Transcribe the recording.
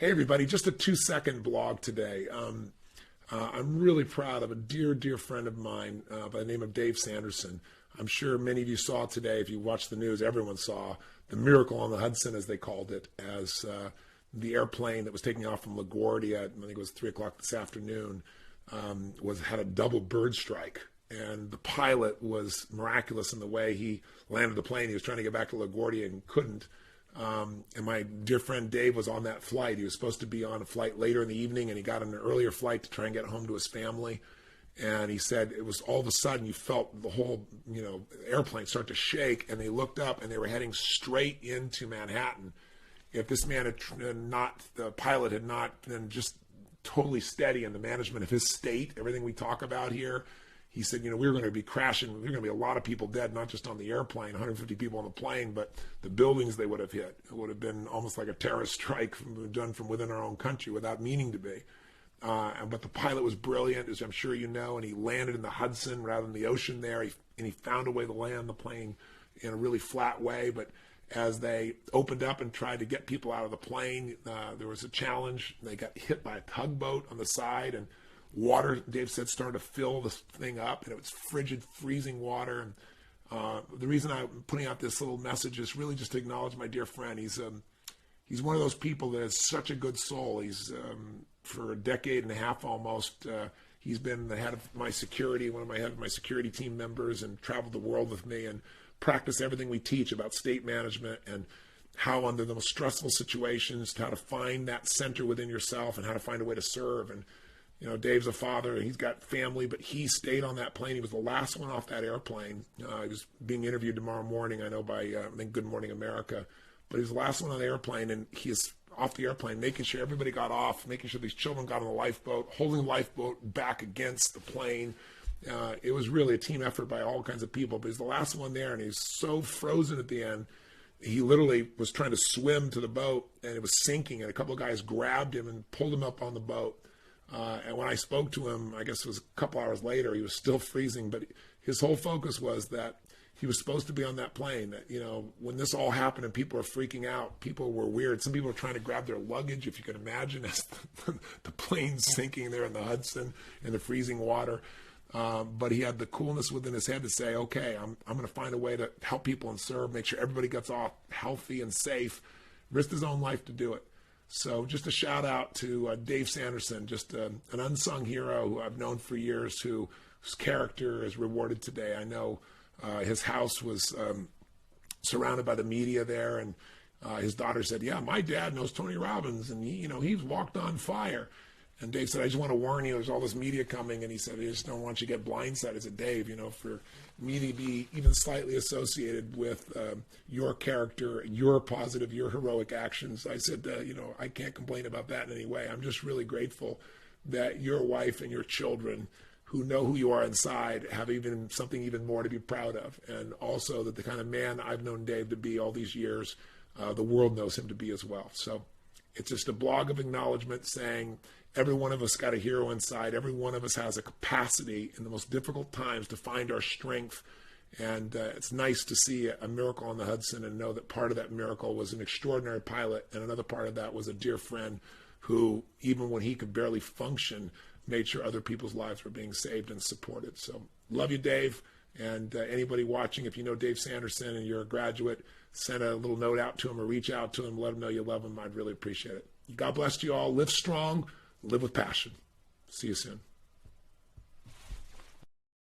Hey everybody, just a 2-second blog today. I'm really proud of a dear, dear friend of mine by the name of Dave Sanderson. I'm sure many of you saw today, if you watched the news, everyone saw the miracle on the Hudson, as they called it, as the airplane that was taking off from LaGuardia, I think it was 3 o'clock this afternoon, had a double bird strike. And the pilot was miraculous in the way he landed the plane. He was trying to get back to LaGuardia and couldn't. And my dear friend Dave was on that flight. He was supposed to be on a flight later in the evening, and he got on an earlier flight to try and get home to his family. And he said it was all of a sudden you felt the whole, airplane start to shake, and they looked up and they were heading straight into Manhattan. If this man the pilot had not been just totally steady in the management of his state, everything we talk about here, he said, we were going to be crashing. There were going to be a lot of people dead, not just on the airplane, 150 people on the plane, but the buildings they would have hit. It would have been almost like a terrorist strike done from within our own country without meaning to be. But the pilot was brilliant, as I'm sure you know, and he landed in the Hudson rather than the ocean there. And he found a way to land the plane in a really flat way. But as they opened up and tried to get people out of the plane, there was a challenge. They got hit by a tugboat on the side, and water, Dave said, started to fill this thing up, and it was frigid, freezing water. And the reason I'm putting out this little message is really just to acknowledge my dear friend. He's one of those people that has such a good soul. He's for a decade and a half almost, he's been the head of my security, one of my security team members, and traveled the world with me and practiced everything we teach about state management and how under the most stressful situations, how to find that center within yourself and how to find a way to serve. And Dave's a father, and he's got family, but he stayed on that plane. He was the last one off that airplane. He was being interviewed tomorrow morning, I know, by, I think, Good Morning America. But he was the last one on the airplane, and he is off the airplane, making sure everybody got off, making sure these children got on the lifeboat, holding the lifeboat back against the plane. It was really a team effort by all kinds of people, but he's the last one there, and he's so frozen at the end. He literally was trying to swim to the boat, and it was sinking, and a couple of guys grabbed him and pulled him up on the boat. And when I spoke to him, I guess it was a couple hours later, he was still freezing, but his whole focus was that he was supposed to be on that plane, that, when this all happened and people were freaking out, people were weird. Some people were trying to grab their luggage, if you can imagine, as the plane's sinking there in the Hudson in the freezing water. But he had the coolness within his head to say, okay, I'm going to find a way to help people and serve, make sure everybody gets off healthy and safe, risked his own life to do it. So just a shout out to Dave Sanderson, just an unsung hero who I've known for years, whose character is rewarded today. I know his house was surrounded by the media there, and his daughter said, yeah, my dad knows Tony Robbins, and he's walked on fire. And Dave said, I just want to warn you, there's all this media coming. And he said, I just don't want you to get blindsided. I said, Dave, for me to be even slightly associated with your character, your positive, your heroic actions, I said, I can't complain about that in any way. I'm just really grateful that your wife and your children, who know who you are inside, have something even more to be proud of. And also that the kind of man I've known Dave to be all these years, the world knows him to be as well. So it's just a blog of acknowledgement saying every one of us got a hero inside. Every one of us has a capacity in the most difficult times to find our strength. And it's nice to see a miracle on the Hudson and know that part of that miracle was an extraordinary pilot, and another part of that was a dear friend who, even when he could barely function, made sure other people's lives were being saved and supported. So love you, Dave. And anybody watching, if you know Dave Sanderson and you're a graduate, send a little note out to him or reach out to him, let him know you love him. I'd really appreciate it. God bless you all. Live strong, live with passion. See you soon.